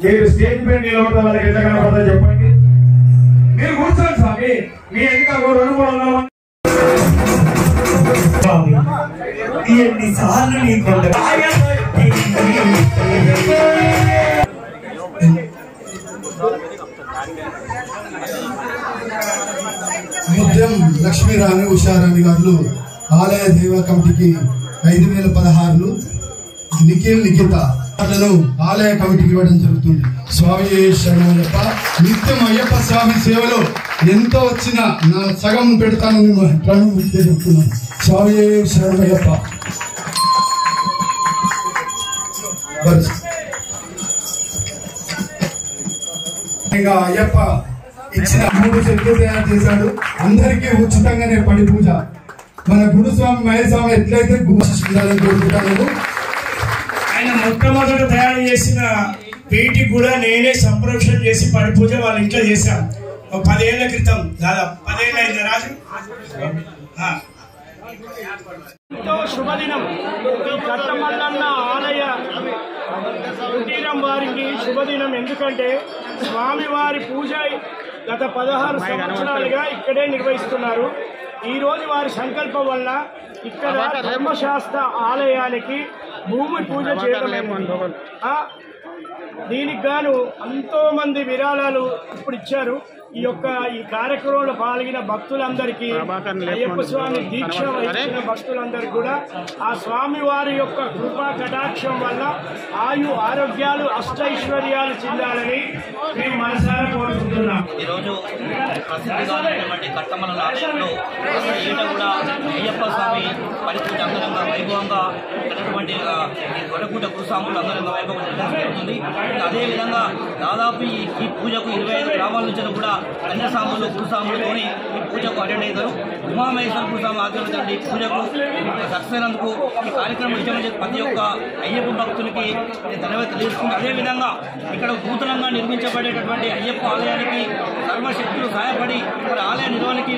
మీరు స్టేజ్ పైన నిలబడతా వాళ్ళకి ఎంత కనపడతా చెప్పండి. మీరు కూర్చోండి స్వామి. మీ ఎందుకు 2-3 ఎన్నిసార్లు నీ కొండ ముద్యం లక్ష్మీరాణి ఉషారాణి గారు ఆలయ దేవ కమిటీకి 5,016 నిఖిల్ నిఖిత ఆలయ కమిటీకి ఇవ్వడం జరుగుతుంది. స్వామి శరణయ్యప్ప. నిత్యం అయ్యప్ప స్వామి సేవలో ఎంతో వచ్చిన నా సగం పెడతానని ప్రాణం చెప్తున్నాను. స్వామి శరణయ్యప్ప. అయ్యప్ప ఇచ్చిన 3 చెట్లు తయారు చేశాడు. అందరికీ ఉచితంగానే పడి పూజ. మన గురుస్వామి మహేస్వామి ఎట్లయితే గురుశిష్యులని కోరుకుంటాను. ఆయన మొట్టమొదట తయారు చేసిన వీటికి కూడా నేనే సంప్రోక్షణ చేసి పడి పూజ వాళ్ళ ఇంట్లో చేశాను. 10 ఏళ్ల క్రితం. దాదాపు 10 ఏళ్ళు అయింది రాజు. ఎంతో శుభదినం. ఈ కట్టమల్లన్న ఆలయ కుటీరం వారికి శుభదినం. ఎందుకంటే స్వామివారి పూజ గత 16 సంవత్సరాలుగా ఇక్కడే నిర్వహిస్తున్నారు. ఈ రోజు వారి సంకల్పం వల్ల ఇక్కడ ధర్మశాస్త్ర ఆలయానికి భూమి పూజ చేయడం. దీనికి గాను ఎంతో మంది విరాళాలు ఇప్పుడు ఇచ్చారు. ఈ కార్యక్రమంలో పాల్గొన్న భక్తులందరికీ, అయ్యప్ప స్వామి దీక్ష వహించిన భక్తులందరికీ కూడా ఆ స్వామి వారి యొక్క కృపా కటాక్షం వల్ల ఆయు ఆరోగ్యాలు అష్టైశ్వర్యాలు చెందాలని మేము మనసారా కోరుకుంటున్నాం. ఈరోజు ప్రసిద్ధిగానటువంటి కట్టమల్ల ఆలయంలో ఈట కూడా అయ్యప్ప స్వామి పరిపూజ అంగరంగ వైభవంగా ఉన్నటువంటి గొడకూట గురుస్వాములు అంగరంగ వైభవం జరుగుతుంది. అదేవిధంగా దాదాపు ఈ పూజకు 25 గ్రామాల నుంచి కూడా కన్యాస్వాములు గురుస్వాములతోని ఈ పూజకు అటెండ్ అయ్యారు. ఉమామహేశ్వర గురుస్వామి ఆధ్వర్యంలో ఈ పూజకు సక్సెస్ అయినందుకు ఈ కార్యక్రమం ఇచ్చామని ప్రతి ఒక్క అయ్యప్ప భక్తులకి ధన్యవాదాలు తెలియజేస్తుంది. అదేవిధంగా ఇక్కడ నూతనంగా నిర్మించబడేటటువంటి అయ్యప్ప ఆలయానికి సర్వశక్తులు సహాయపడి ఇక్కడ ఆలయ నిర్వహణకి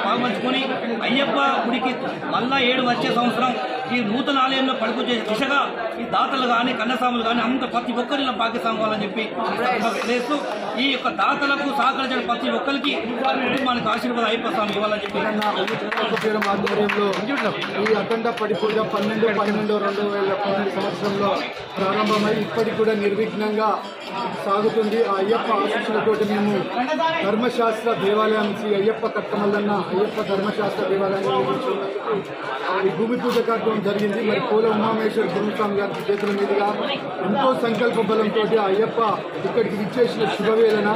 పాల్పంచుకొని అయ్యప్ప గుడికి మళ్ళా 7 వచ్చే సంవత్సరం ఈ నూతన ఆలయంలో పడుకొచ్చే దిశగా ఈ దాతలు కానీ కన్యాస్వాములు కానీ అంత ప్రతి ఒక్కరిలో భాగ్యస్వామి అవ్వాలని చెప్పి తెలియజేస్తూ ఈ యొక్క దాతలకు సహకరించిన ప్రతి ఒక్కరికి కుటుంబానికి ఆశీర్వాద అయ్యప్ప స్వామి ఇవ్వాలని చెప్పి ఆధ్వర్యంలో ఈ అఖండ పడి పూజ 12/12/2012 సంవత్సరంలో ప్రారంభమై ఇప్పటికి కూడా నిర్విఘ్నంగా సాగుతుంది. ఆ అయ్యప్ప ఆశీస్సులతోటి మేము ధర్మశాస్త్ర దేవాలయం శ్రీ అయ్యప్ప కట్టమల్లన్న అయ్యప్ప ధర్మశాస్త్ర దేవాలయాన్ని ఈ భూమి పూజ కార్యక్రమం జరిగింది. మరి పూల ఉమామేశ్వర గురుస్వామి గారి చేతుల మీదుగా ఎంతో సంకల్ప బలంతో ఆ అయ్యప్ప ఇక్కడికి విచ్చేసిన శుభవేళన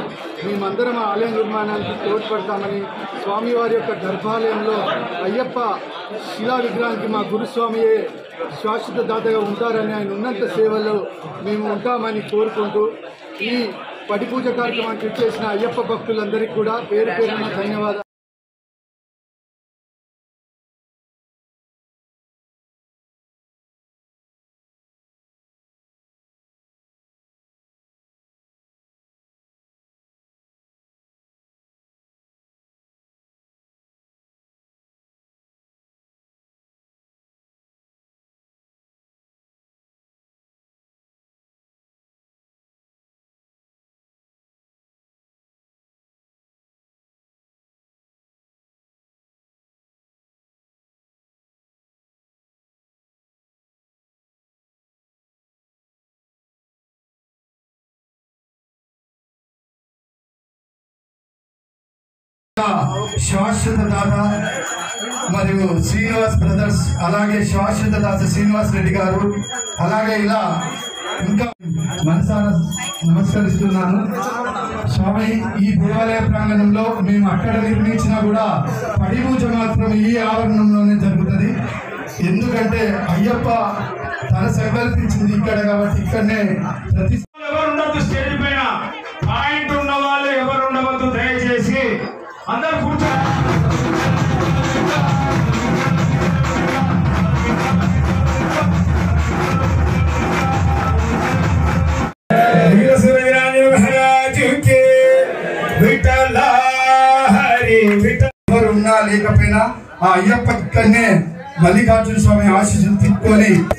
మేమందరం ఆలయ నిర్మాణానికి తోడ్పడతామని, స్వామివారి యొక్క గర్భాలయంలో అయ్యప్ప శిలా విగ్రహానికి మా గురుస్వామియే శాశ్వత దాతగా ఉంటారని, ఆయన ఉన్నంత సేవలో మేము ఉంటామని కోరుకుంటూ ఈ పడి పూజ కార్యక్రమానికి విచ్చేసిన అయ్యప్ప భక్తులందరికీ కూడా పేరు పేరున ధన్యవాదాలు. శాశ్వత దాత మరియు శ్రీనివాస్ బ్రదర్స్, అలాగే శాశ్వత దాత శ్రీనివాస్ రెడ్డి గారు, అలాగే ఇలా ఇంకా మనసారా నమస్కరిస్తున్నాను. స్వామి ఈ దేవాలయ ప్రాంగణంలో మేము అక్కడ నిర్మించినా కూడా పడి పూజ మాత్రం ఈ ఆవరణంలోనే జరుగుతుంది. ఎందుకంటే అయ్యప్ప తన సంకల్పించింది ఇక్కడ కాబట్టి ఇక్కడనే ప్రతి స్టేజ్ పైన పాయింట్ ఉన్న వాళ్ళు ఎవరు ఉండవద్దు. దయచేసి అందరూ కూర్చో. ఎవరు ఉన్నా లేకపోయినా ఆ అయ్యప్ప ఇక్కడనే మల్లికార్జున స్వామి ఆశీస్సులు తీసుకొని